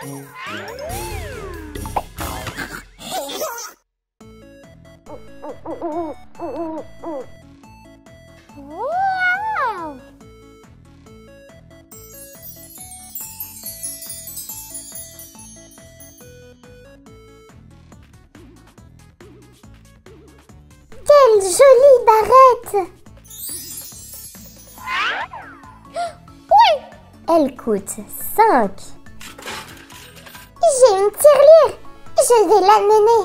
Wow! Quelle jolie barrette! Oui! Elle coûte 5. J'ai une tirelire! Je vais l'amener.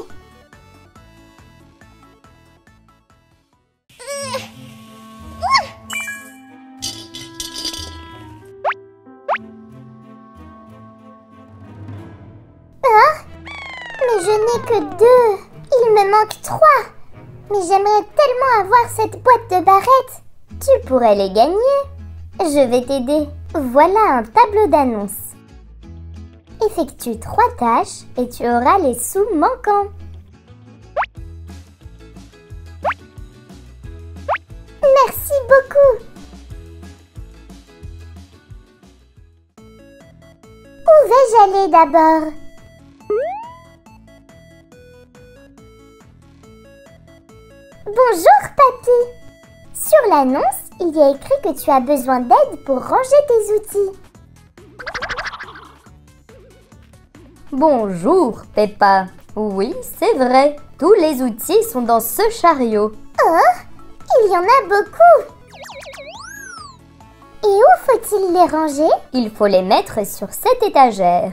Mais je n'ai que 2. Il me manque 3. Mais j'aimerais tellement avoir cette boîte de barrettes. Tu pourrais les gagner. Je vais t'aider. Voilà un tableau d'annonce. Effectue 3 tâches et tu auras les sous manquants. Merci beaucoup. Où vais-je aller d'abord? Bonjour, papy. Sur l'annonce, il y a écrit que tu as besoin d'aide pour ranger tes outils. Bonjour, Peppa. Oui, c'est vrai. Tous les outils sont dans ce chariot. Oh, il y en a beaucoup. Et où faut-il les ranger? Il faut les mettre sur cette étagère.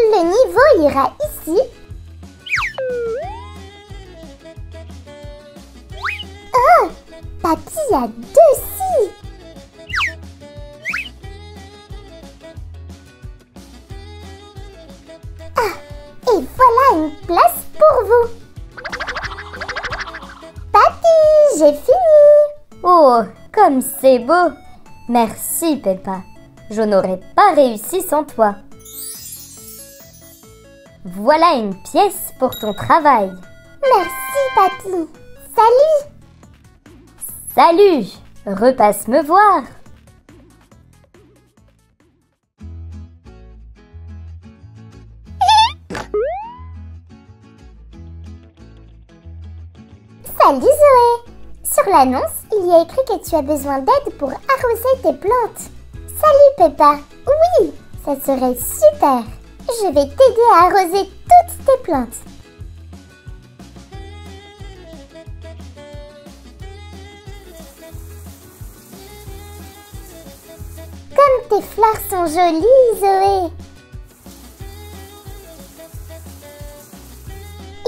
Le niveau ira ici. Oh, papy a 2 scies. Ah, et voilà une place pour vous. Papy, j'ai fini. Oh, comme c'est beau. Merci, Peppa. Je n'aurais pas réussi sans toi. Voilà une pièce pour ton travail. Merci, papy. Salut. Salut, repasse me voir. Salut Zoé. Sur l'annonce, il y a écrit que tu as besoin d'aide pour arroser tes plantes. Salut Peppa. Oui, ça serait super. Je vais t'aider à arroser toutes tes plantes. Comme tes fleurs sont jolies, Zoé.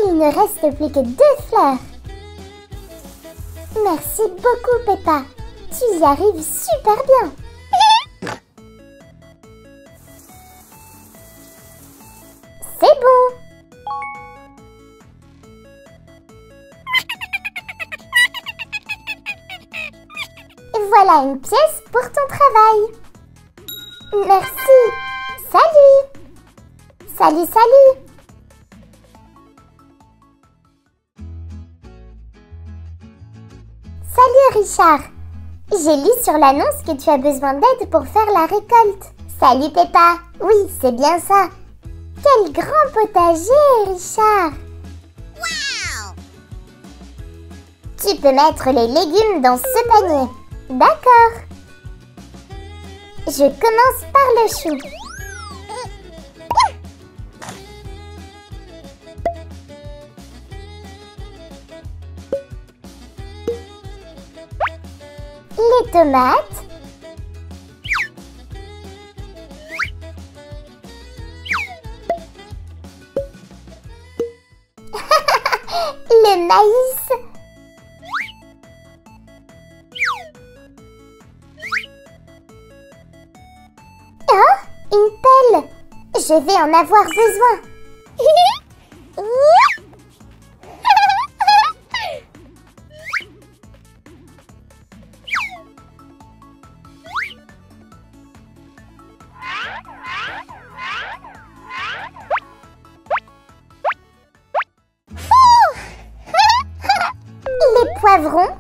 Il ne reste plus que 2 fleurs. Merci beaucoup, Peppa. Tu y arrives super bien. C'est bon. Voilà une pièce pour ton travail. Merci. Salut. Salut, salut. Salut Richard. J'ai lu sur l'annonce que tu as besoin d'aide pour faire la récolte. Salut Peppa. Oui, c'est bien ça. Quel grand potager, Richard. Wow. Tu peux mettre les légumes dans ce panier. D'accord. Je commence par le chou. Les tomates. Le maïs. Oh, une pelle. Je vais en avoir besoin. poivrons,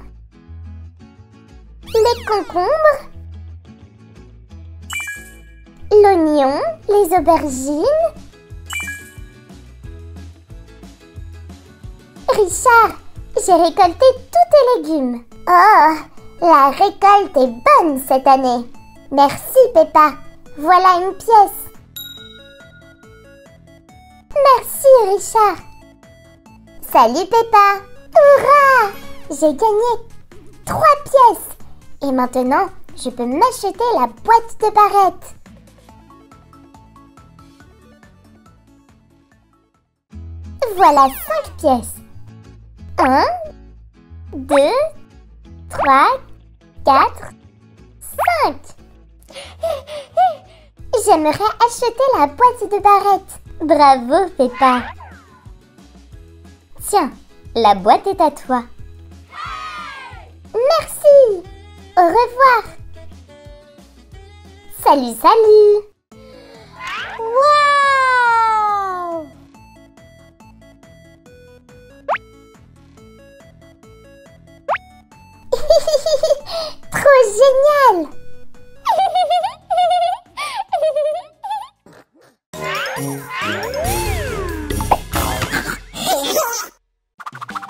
les concombres, l'oignon, les aubergines. Richard, j'ai récolté tous tes légumes. Oh, la récolte est bonne cette année. Merci, Peppa. Voilà une pièce. Merci, Richard. Salut, Peppa. Hurrah! J'ai gagné 3 pièces. Et maintenant, je peux m'acheter la boîte de barrettes. Voilà 5 pièces. 1, 2, 3, 4, 5. J'aimerais acheter la boîte de barrettes. Bravo, Peppa. Tiens, la boîte est à toi. Merci. Au revoir. Salut, salut. Wow! Trop génial!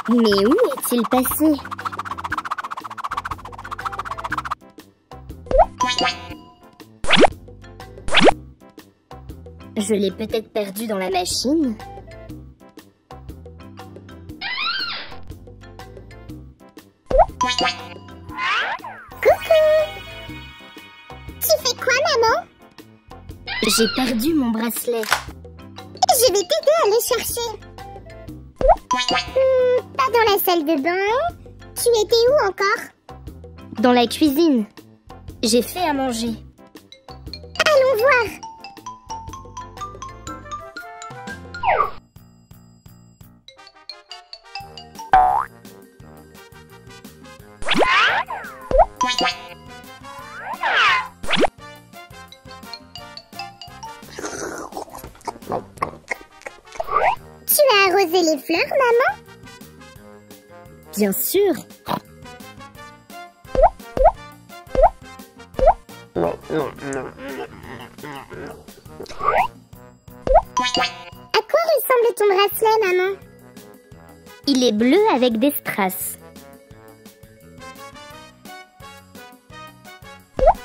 Mais où est-il passé? Je l'ai peut-être perdu dans la machine. Tu fais quoi, maman? J'ai perdu mon bracelet. Je vais t'aider à le chercher. Pas dans la salle de bain. Tu étais où encore? Dans la cuisine. J'ai fait à manger. Allons voir. Tu as arrosé les fleurs, maman? Bien sûr. À quoi ressemble ton bracelet, maman? Il est bleu avec des strass.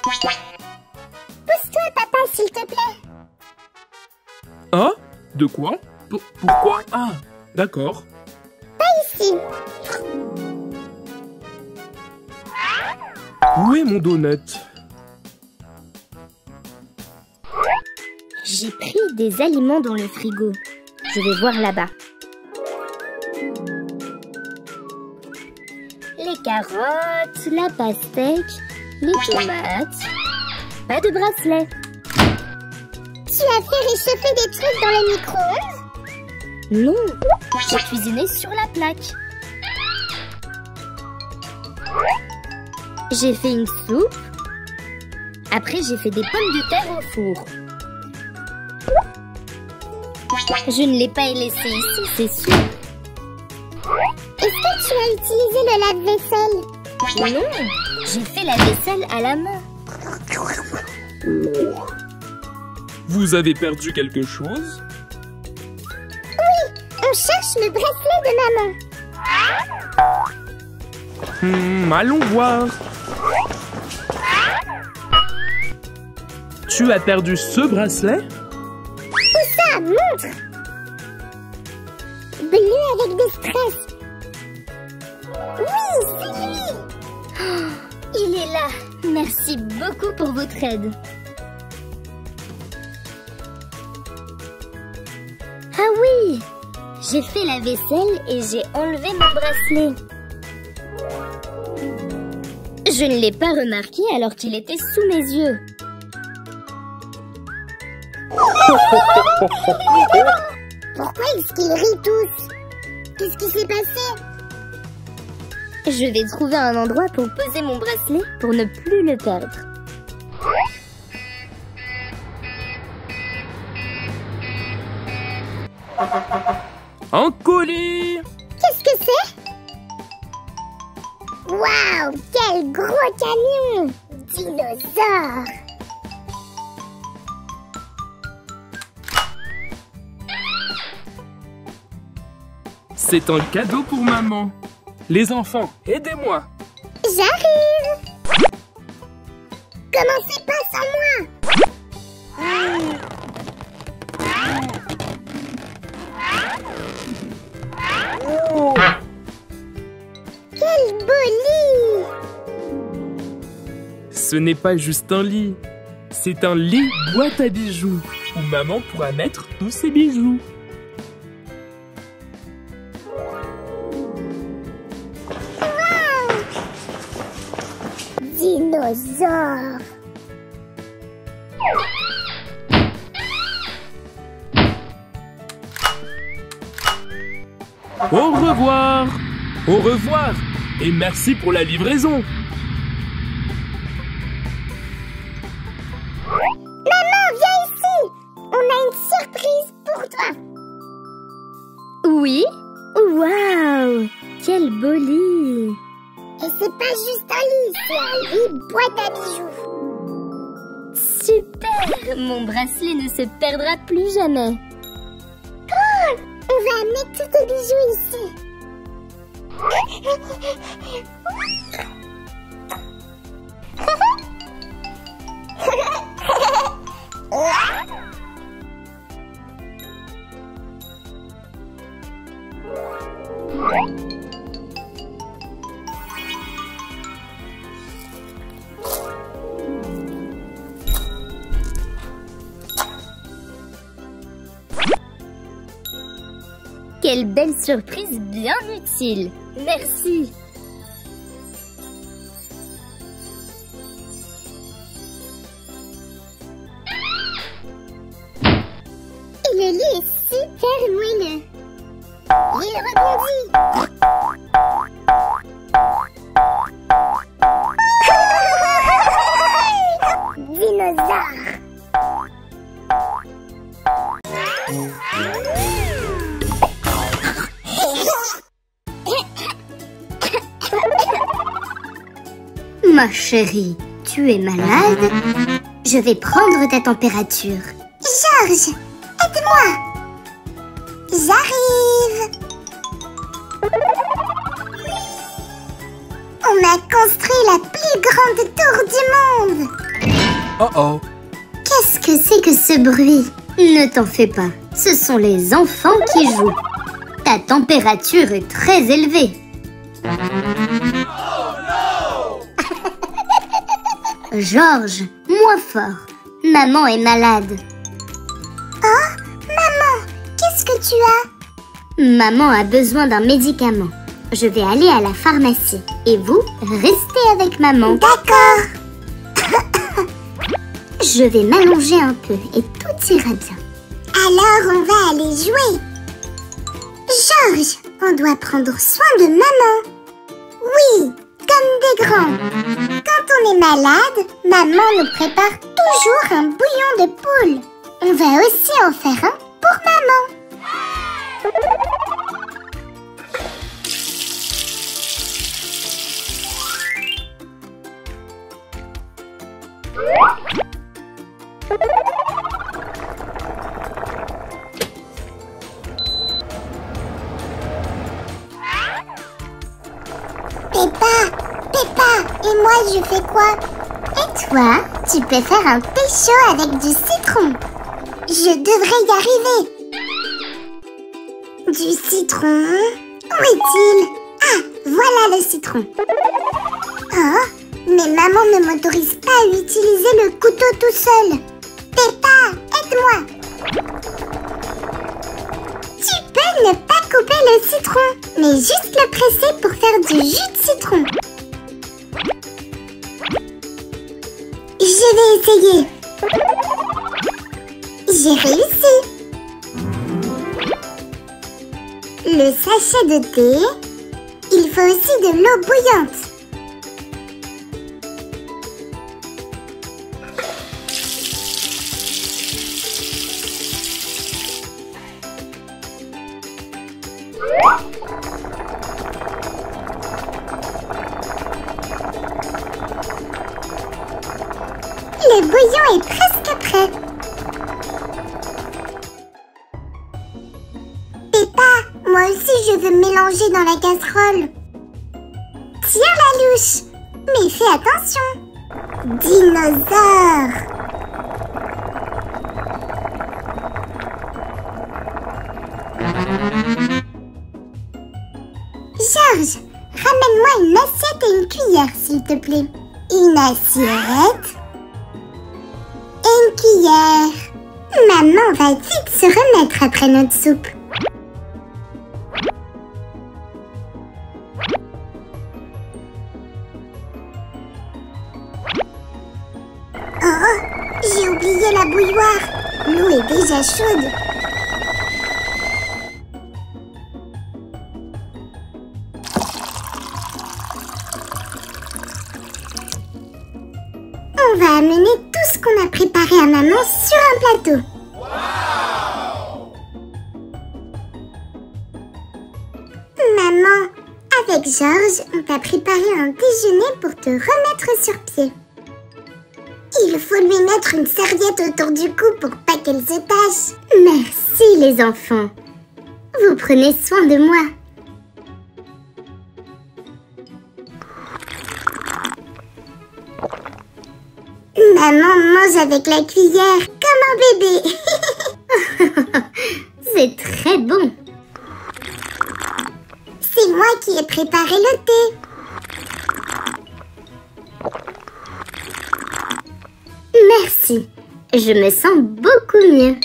Pousse-toi, papa, s'il te plaît. Ah? De quoi? Pourquoi? Ah, d'accord. Ici. Où est mon donut? J'ai pris des aliments dans le frigo. Je vais voir là-bas. Les carottes, la pastèque, les tomates. Pas de bracelet. Tu as fait réchauffer des trucs dans le micro-ondes? Non, j'ai cuisiné sur la plaque. J'ai fait une soupe. Après, j'ai fait des pommes de terre au four. Je ne l'ai pas laissé ici, c'est sûr. Est-ce que tu as utilisé le lave-vaisselle? Non, j'ai fait la vaisselle à la main. Vous avez perdu quelque chose? On cherche le bracelet de maman. Allons voir. Tu as perdu ce bracelet? Où ça? Montre. Bleu avec des strass. Oui, c'est lui. Il est là. Merci beaucoup pour votre aide. Ah oui! J'ai fait la vaisselle et j'ai enlevé mon bracelet. Je ne l'ai pas remarqué alors qu'il était sous mes yeux. Pourquoi est-ce qu'ils rient tous? Qu'est-ce qui s'est passé? Je vais trouver un endroit pour poser mon bracelet pour ne plus le perdre. Un colis! Qu'est-ce que c'est? Waouh, quel gros camion! Dinosaure! C'est un cadeau pour maman. Les enfants, aidez-moi. J'arrive! Commencez pas sans moi! Quel beau lit! Ce n'est pas juste un lit. C'est un lit boîte à bijoux où maman pourra mettre tous ses bijoux. Dinosaure! Au revoir! Au revoir! Et merci pour la livraison! Maman, viens ici! On a une surprise pour toi! Oui? Waouh! Quel beau lit! Et c'est pas juste un lit, c'est un lit boîte à bijoux! Super! Mon bracelet ne se perdra plus jamais. On va mettre tous tes bijoux ici! Quelle belle surprise bien utile. Merci. Et le lit est super moelleux. Il rebondit. Dinosaure. Ma chérie, tu es malade? Je vais prendre ta température. Georges, aide-moi. J'arrive. On a construit la plus grande tour du monde. Oh oh! Qu'est-ce que c'est que ce bruit? Ne t'en fais pas, ce sont les enfants qui jouent. Ta température est très élevée. Georges, moins fort. Maman est malade. Oh, maman, qu'est-ce que tu as? Maman a besoin d'un médicament. Je vais aller à la pharmacie. Et vous, restez avec maman. D'accord. Je vais m'allonger un peu et tout ira bien. Alors on va aller jouer. Georges, on doit prendre soin de maman. Oui, comme des grands. Quand on est malade, maman nous prépare toujours un bouillon de poule. On va aussi en faire un pour maman. Peppa, et moi je fais quoi? Et toi, tu peux faire un thé chaud avec du citron. Je devrais y arriver. Du citron? Où est-il? Ah, voilà le citron. Oh, mais maman ne m'autorise pas à utiliser le couteau tout seul. Peppa, aide-moi. Tu peux ne pas couper le citron, mais juste le presser pour faire du jus de citron. Je vais essayer. J'ai réussi. Le sachet de thé. Il faut aussi de l'eau bouillante. bouillon est presque prêt. Peppa, moi aussi je veux me mélanger dans la casserole. Tiens la louche, mais fais attention. Dinosaure. Georges, ramène-moi une assiette et une cuillère, s'il te plaît. Une assiette et une cuillère. Maman va vite se remettre après notre soupe. Oh, j'ai oublié la bouilloire. L'eau est déjà chaude. On va amener tout ce qu'on a préparé à maman sur un plateau. Maman, avec Georges, on t'a préparé un déjeuner pour te remettre sur pied. Il faut lui mettre une serviette autour du cou pour pas qu'elle se tache. Merci les enfants. Vous prenez soin de moi. Maman mange avec la cuillère comme un bébé. C'est très bon. C'est moi qui ai préparé le thé. Merci. Je me sens beaucoup mieux.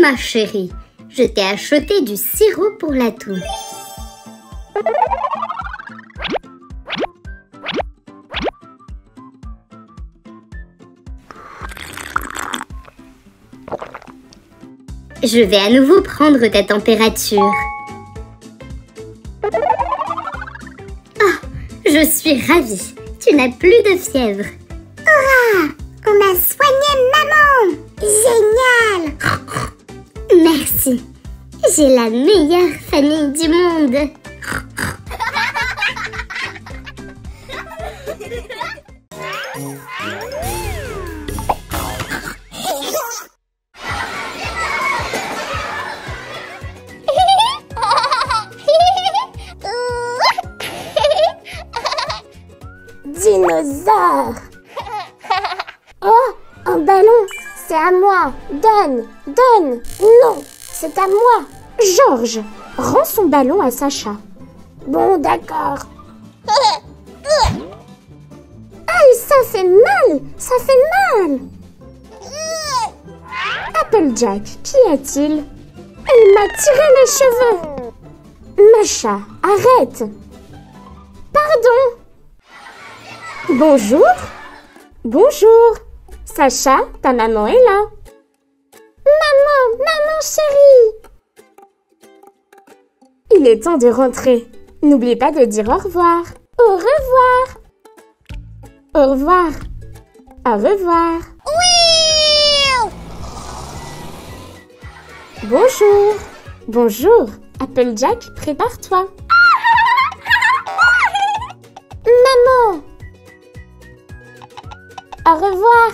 Ma chérie, je t'ai acheté du sirop pour la toux. Je vais à nouveau prendre ta température. Oh, je suis ravie. Tu n'as plus de fièvre. Hurrah! On a soigné maman! Génial! Merci. J'ai la meilleure famille du monde. Dinosaure! Oh, un ballon! C'est à moi! Donne! Donne! Non! C'est à moi! Georges, rends son ballon à Sacha. Bon, d'accord. Aïe, ça fait mal! Ça fait mal! Applejack, qu'y a-t-il? Elle m'a tiré les cheveux! Masha, arrête! Pardon! Bonjour! Bonjour! Sacha, ta maman est là! Maman! Maman chérie! Il est temps de rentrer. N'oublie pas de dire au revoir. Au revoir! Au revoir. Au revoir. Oui! Bonjour. Bonjour. Applejack, prépare-toi. Maman! Au revoir.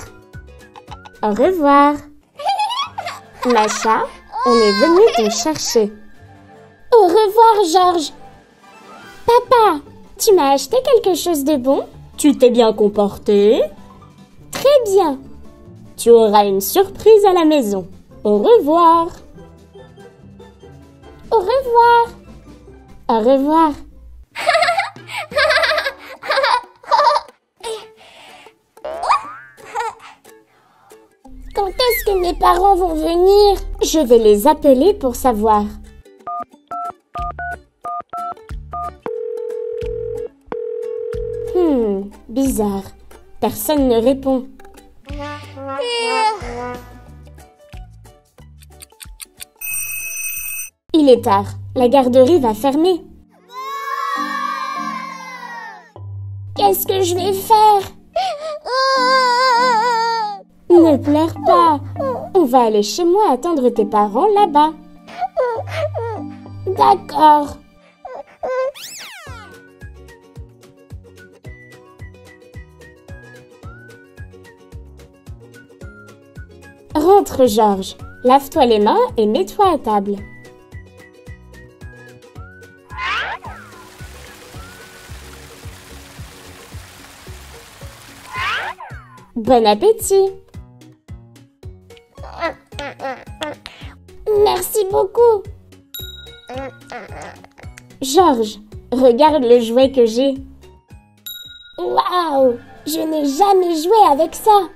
Au revoir. Masha, on est venu te chercher. Au revoir, Georges. Papa, tu m'as acheté quelque chose de bon? Tu t'es bien comporté? Très bien. Tu auras une surprise à la maison. Au revoir. Au revoir. Au revoir. Quand est-ce que mes parents vont venir? Je vais les appeler pour savoir. Bizarre. Personne ne répond. Il est tard. La garderie va fermer. Qu'est-ce que je vais faire? Ne pleure pas. On va aller chez moi attendre tes parents là-bas. D'accord. Rentre, Georges. Lave-toi les mains et mets-toi à table. Bon appétit! Merci beaucoup! Georges, regarde le jouet que j'ai. Waouh! Je n'ai jamais joué avec ça!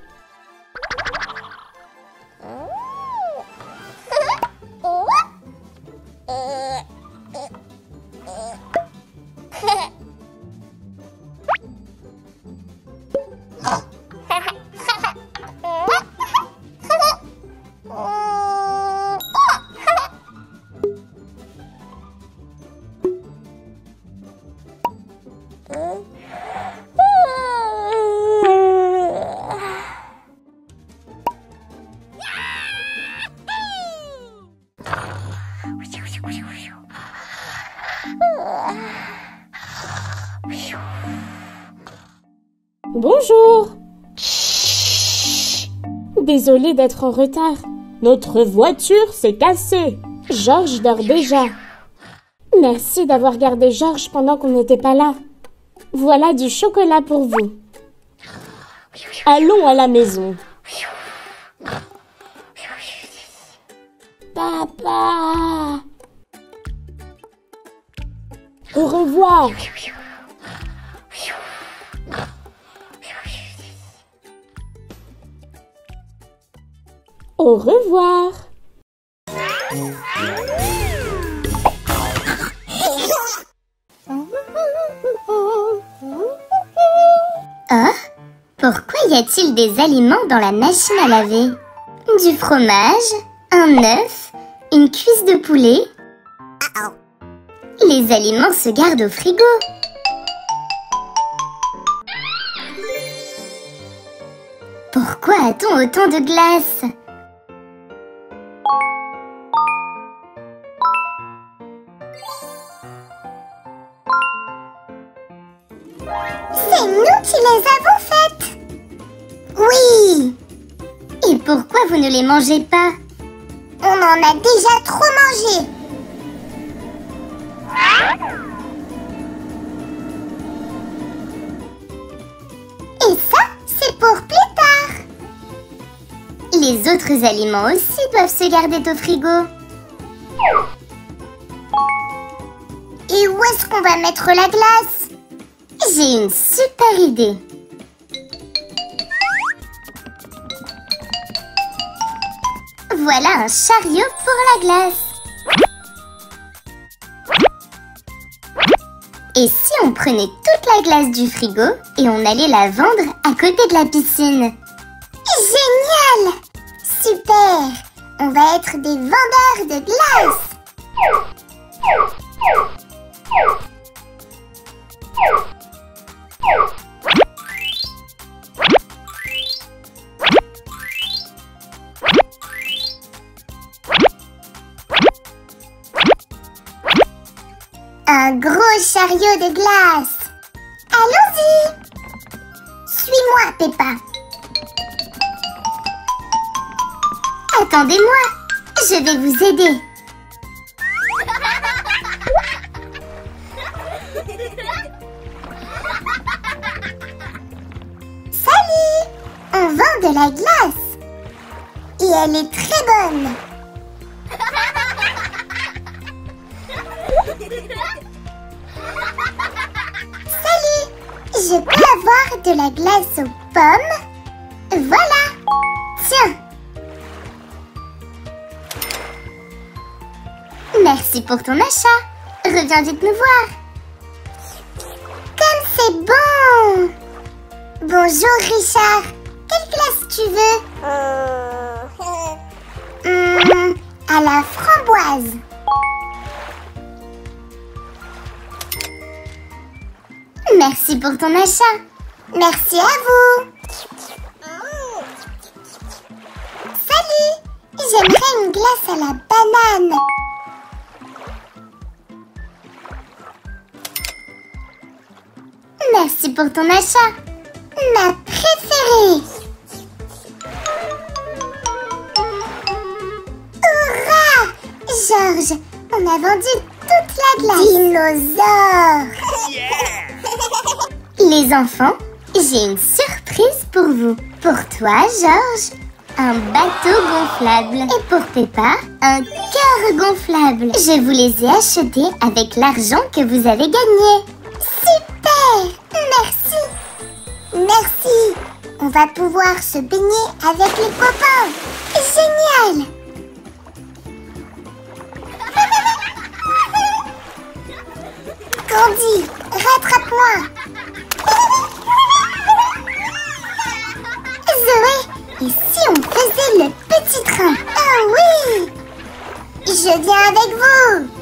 Bonjour. Désolée d'être en retard. Notre voiture s'est cassée. Georges dort déjà. Merci d'avoir gardé Georges pendant qu'on n'était pas là. Voilà du chocolat pour vous. Allons à la maison. Papa. Au revoir. Au revoir. Ah, pourquoi y a-t-il des aliments dans la machine à laver? Du fromage, un œuf, une cuisse de poulet. Les aliments se gardent au frigo. Pourquoi a-t-on autant de glace? C'est nous qui les avons faites. Oui! Et pourquoi vous ne les mangez pas? On en a déjà trop mangé. Et ça, c'est pour plus tard. Les autres aliments aussi doivent se garder au frigo. Et où est-ce qu'on va mettre la glace? J'ai une super idée. Voilà un chariot pour la glace. Et si on prenait toute la glace du frigo et on allait la vendre à côté de la piscine? Génial! Super! On va être des vendeurs de glace. Un gros chariot de glace. Allons-y. Suis-moi, Peppa. Attendez-moi, je vais vous aider. Salut! On vend de la glace. Et elle est très bonne. Salut! Je peux avoir de la glace aux pommes? Voilà! Tiens! Merci pour ton achat. Reviens vite nous voir. Comme c'est bon! Bonjour Richard. Quelle glace tu veux? À la framboise. Merci pour ton achat. Merci à vous. Salut! J'aimerais une glace à la banane. Merci pour ton achat. Ma préférée. On a vendu toute la glace. Dinosaure. Les enfants, j'ai une surprise pour vous. Pour toi, Georges, un bateau gonflable. Et pour Peppa, un cœur gonflable. Je vous les ai achetés avec l'argent que vous avez gagné. Super. Merci. Merci. On va pouvoir se baigner avec les copains. Génial. Candy, rattrape-moi. Zoé, et si on faisait le petit train? Ah oui. Je viens avec vous.